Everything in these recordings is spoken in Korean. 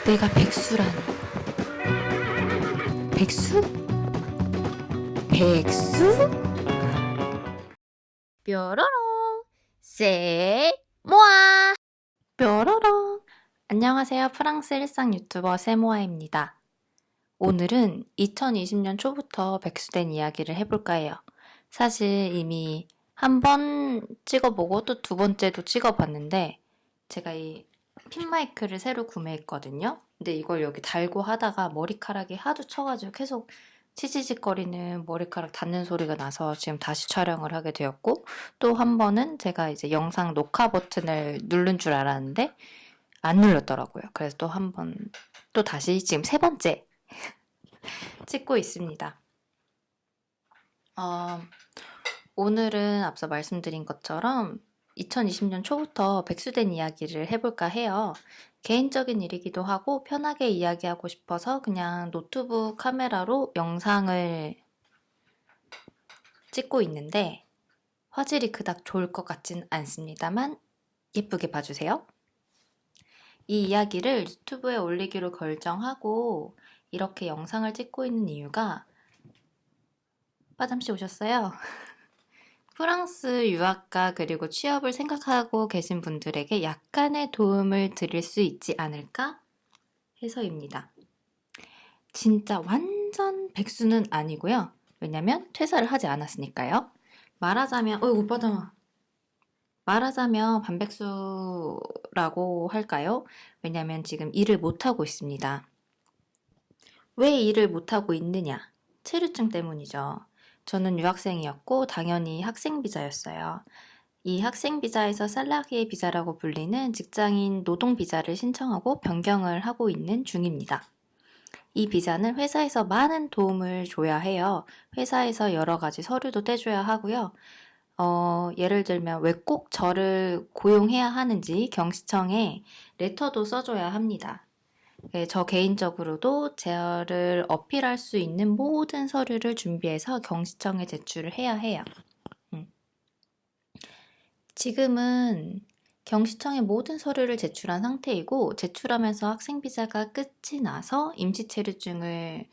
내가 백수라니. 백수? 백수? 뾰로롱 세 모아. 뾰로롱. 안녕하세요. 프랑스 일상 유튜버 세모아입니다. 오늘은 2020년 초부터 백수된 이야기를 해볼까 해요. 사실 이미 한 번 찍어보고 또 두 번째도 찍어봤는데 제가 이 핀 마이크를 새로 구매했거든요. 근데 이걸 여기 달고 하다가 머리카락이 하도 쳐가지고 계속 치지직거리는 머리카락 닿는 소리가 나서 지금 다시 촬영을 하게 되었고, 또 한 번은 제가 이제 영상 녹화 버튼을 누른 줄 알았는데 안 눌렀더라고요. 그래서 또 한 번, 또 다시 지금 세 번째 찍고 있습니다. 오늘은 앞서 말씀드린 것처럼 2020년 초부터 백수된 이야기를 해볼까 해요. 개인적인 일이기도 하고 편하게 이야기하고 싶어서 그냥 노트북 카메라로 영상을 찍고 있는데 화질이 그닥 좋을 것 같진 않습니다만 예쁘게 봐주세요. 이 이야기를 유튜브에 올리기로 결정하고 이렇게 영상을 찍고 있는 이유가 빠잠씨 오셨어요? 프랑스 유학가 그리고 취업을 생각하고 계신 분들에게 약간의 도움을 드릴 수 있지 않을까 해서입니다. 진짜 완전 백수는 아니고요. 왜냐면 퇴사를 하지 않았으니까요. 말하자면 반백수라고 할까요? 왜냐면 지금 일을 못하고 있습니다. 왜 일을 못하고 있느냐? 체류증 때문이죠. 저는 유학생이었고 당연히 학생비자였어요. 이 학생비자에서 살라리에 비자라고 불리는 직장인 노동비자를 신청하고 변경을 하고 있는 중입니다. 이 비자는 회사에서 많은 도움을 줘야 해요. 회사에서 여러 가지 서류도 떼줘야 하고요. 예를 들면 왜 꼭 저를 고용해야 하는지 경시청에 레터도 써줘야 합니다. 저 개인적으로도 저를 어필할 수 있는 모든 서류를 준비해서 경시청에 제출을 해야 해요. 지금은 경시청에 모든 서류를 제출한 상태이고 제출하면서 학생비자가 끝이 나서 임시체류증을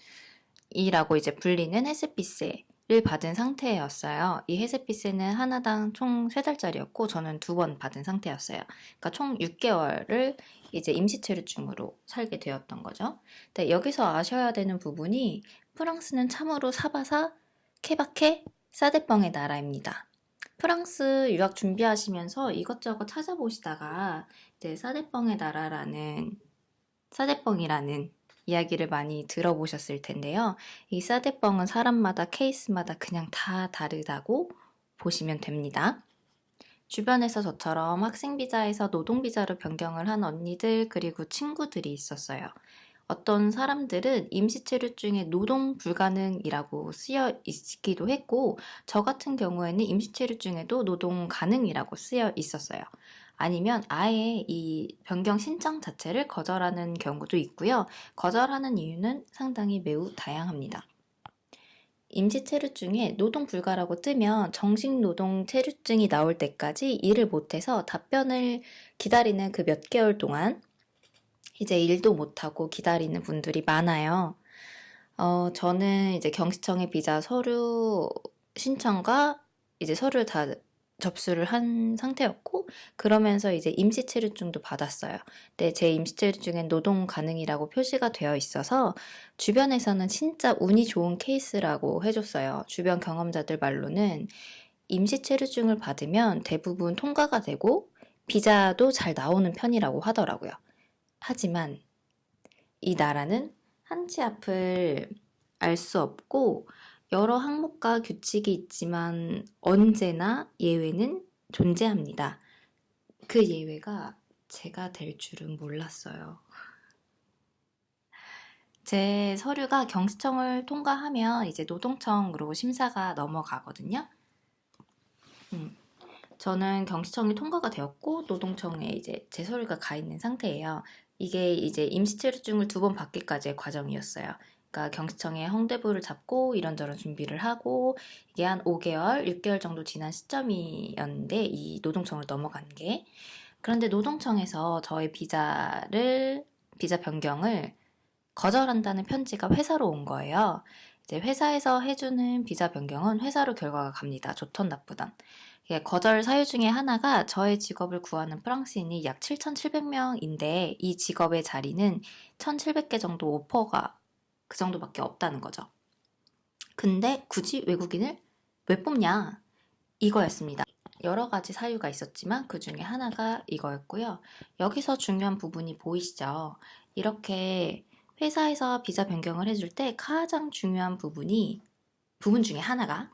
이라고 이제 불리는 햇셋비세를 받은 상태였어요. 이 햇셋비세는 하나당 총 3달짜리였고 저는 2번 받은 상태였어요. 그러니까 총 6개월을 이제 임시체류증으로 살게 되었던 거죠. 근데 여기서 아셔야 되는 부분이 프랑스는 참으로 사바사 케바케 싸대뻥의 나라입니다. 프랑스 유학 준비하시면서 이것저것 찾아보시다가 이제 싸대뻥이라는 이야기를 많이 들어보셨을 텐데요. 이 싸대뻥은 사람마다 케이스마다 그냥 다 다르다고 보시면 됩니다. 주변에서 저처럼 학생비자에서 노동비자로 변경을 한 언니들 그리고 친구들이 있었어요. 어떤 사람들은 임시체류증에 노동 불가능이라고 쓰여 있기도 했고 저 같은 경우에는 임시체류증에도 노동 가능이라고 쓰여 있었어요. 아니면 아예 이 변경 신청 자체를 거절하는 경우도 있고요. 거절하는 이유는 상당히 매우 다양합니다. 임시체류증에 노동 불가라고 뜨면 정식노동 체류증이 나올 때까지 일을 못해서 답변을 기다리는 그 몇 개월 동안 이제 일도 못하고 기다리는 분들이 많아요. 저는 이제 경시청의 비자 서류 신청과 이제 서류를 다 접수를 한 상태였고 그러면서 이제 임시체류증도 받았어요. 근데 제 임시체류증엔 노동 가능이라고 표시가 되어 있어서 주변에서는 진짜 운이 좋은 케이스라고 해줬어요. 주변 경험자들 말로는 임시체류증을 받으면 대부분 통과가 되고 비자도 잘 나오는 편이라고 하더라고요. 하지만 이 나라는 한치 앞을 알 수 없고 여러 항목과 규칙이 있지만 언제나 예외는 존재합니다. 그 예외가 제가 될 줄은 몰랐어요. 제 서류가 경시청을 통과하면 이제 노동청으로 심사가 넘어가거든요. 저는 경시청이 통과가 되었고 노동청에 이제 제 서류가 가 있는 상태예요. 이게 이제 임시체류증을 2번 받기까지의 과정이었어요. 그러니까 경시청에 홍대부를 잡고 이런저런 준비를 하고 이게 한 5개월, 6개월 정도 지난 시점이었는데 이 노동청으로 넘어간 게 그런데 노동청에서 저의 비자를 비자 변경을 거절한다는 편지가 회사로 온 거예요. 이제 회사에서 해주는 비자 변경은 회사로 결과가 갑니다. 좋든 나쁘든. 거절 사유 중에 하나가 저의 직업을 구하는 프랑스인이 약 7,700명인데 이 직업의 자리는 1,700개 정도 오퍼가 그 정도밖에 없다는 거죠. 근데 굳이 외국인을 왜 뽑냐? 이거였습니다. 여러 가지 사유가 있었지만 그 중에 하나가 이거였고요. 여기서 중요한 부분이 보이시죠? 이렇게 회사에서 비자 변경을 해줄 때 가장 중요한 부분 중에 하나가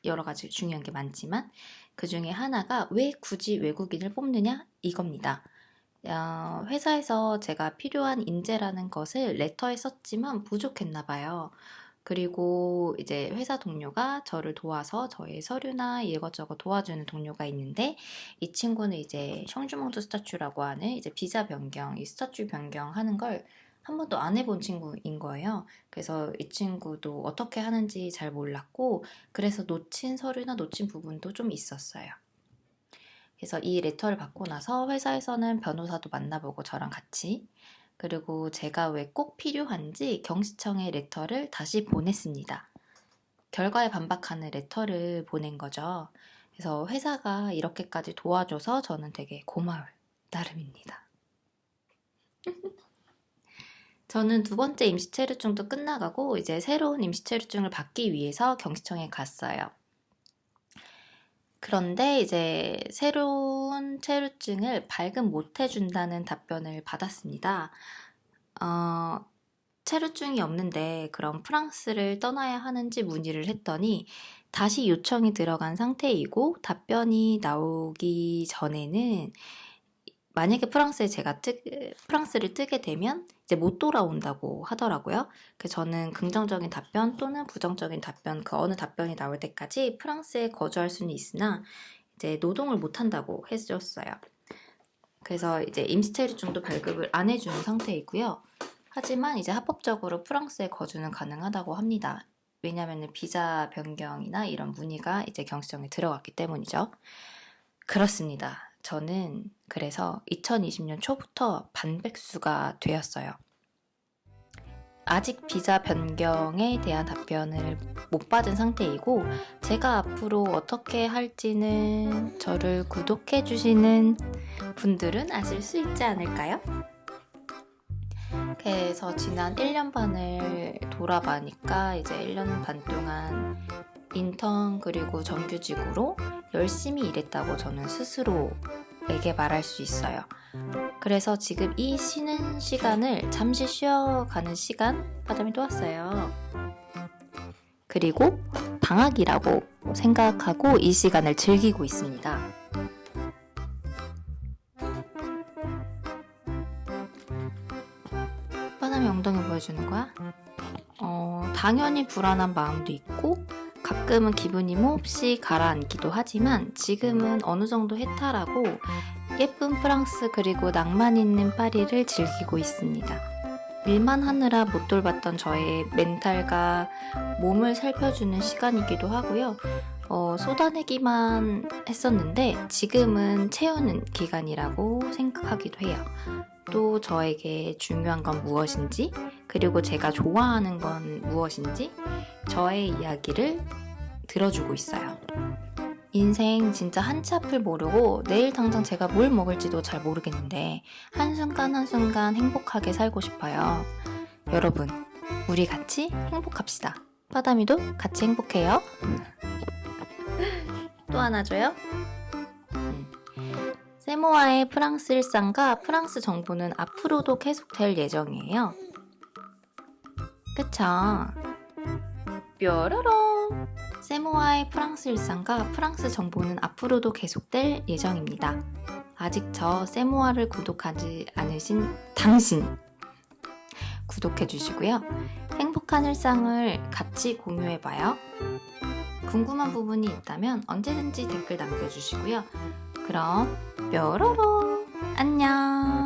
여러 가지 중요한 게 많지만 그 중에 하나가 왜 굳이 외국인을 뽑느냐 이겁니다. 회사에서 제가 필요한 인재라는 것을 레터에 썼지만 부족했나 봐요. 그리고 이제 회사 동료가 저를 도와서 저의 서류나 이것저것 도와주는 동료가 있는데 이 친구는 이제 샹주몽드 스타츄라고 하는 이제 비자 변경, 이 스타츄 변경하는 걸 한 번도 안 해본 친구인 거예요. 그래서 이 친구도 어떻게 하는지 잘 몰랐고 그래서 놓친 서류나 놓친 부분도 좀 있었어요. 그래서 이 레터를 받고 나서 회사에서는 변호사도 만나보고 저랑 같이 그리고 제가 왜 꼭 필요한지 경시청에 레터를 다시 보냈습니다. 결과에 반박하는 레터를 보낸 거죠. 그래서 회사가 이렇게까지 도와줘서 저는 되게 고마울 따름입니다. 저는 두 번째 임시체류증도 끝나가고 이제 새로운 임시체류증을 받기 위해서 경시청에 갔어요. 그런데 이제 새로운 체류증을 발급 못 해준다는 답변을 받았습니다. 체류증이 없는데 그럼 프랑스를 떠나야 하는지 문의를 했더니 다시 요청이 들어간 상태이고 답변이 나오기 전에는 만약에 프랑스를 뜨게 되면 이제 못 돌아온다고 하더라고요. 그래서 저는 긍정적인 답변 또는 부정적인 답변 그 어느 답변이 나올 때까지 프랑스에 거주할 수는 있으나 이제 노동을 못 한다고 해줬어요. 그래서 이제 임시체류증도 발급을 안 해주는 상태이고요. 하지만 이제 합법적으로 프랑스에 거주는 가능하다고 합니다. 왜냐하면 비자 변경이나 이런 문의가 이제 경시청에 들어갔기 때문이죠. 그렇습니다. 저는 그래서 2020년 초부터 반백수가 되었어요. 아직 비자 변경에 대한 답변을 못 받은 상태이고 제가 앞으로 어떻게 할지는 저를 구독해 주시는 분들은 아실 수 있지 않을까요? 그래서 지난 1년 반을 돌아보니까 이제 1년 반 동안 인턴 그리고 정규직으로 열심히 일했다고 저는 스스로에게 말할 수 있어요. 그래서 지금 이 쉬는 시간을 잠시 쉬어가는 시간 바람이 또 왔어요. 그리고 방학이라고 생각하고 이 시간을 즐기고 있습니다. 바람이 엉덩이 보여주는 거야? 당연히 불안한 마음도 있고 가끔은 기분이 몹시 가라앉기도 하지만 지금은 어느 정도 해탈하고 예쁜 프랑스 그리고 낭만 있는 파리를 즐기고 있습니다. 일만 하느라 못 돌봤던 저의 멘탈과 몸을 살펴주는 시간이기도 하고요. 쏟아내기만 했었는데 지금은 채우는 기간이라고 생각하기도 해요. 또 저에게 중요한 건 무엇인지 그리고 제가 좋아하는 건 무엇인지 저의 이야기를 들어주고 있어요. 인생 진짜 한치 앞을 모르고 내일 당장 제가 뭘 먹을지도 잘 모르겠는데 한순간 한순간 행복하게 살고 싶어요. 여러분, 우리 같이 행복합시다. 바다미도 같이 행복해요. 또 하나 줘요? 세모아의 프랑스 일상과 프랑스 정보는 앞으로도 계속될 예정이에요. 그쵸? 뾰로롱! 세모아의 프랑스 일상과 프랑스 정보는 앞으로도 계속될 예정입니다. 아직 저 세모아를 구독하지 않으신 당신 구독해주시고요. 행복한 일상을 같이 공유해봐요. 궁금한 부분이 있다면 언제든지 댓글 남겨주시고요. 그럼 뾰로롱! 안녕!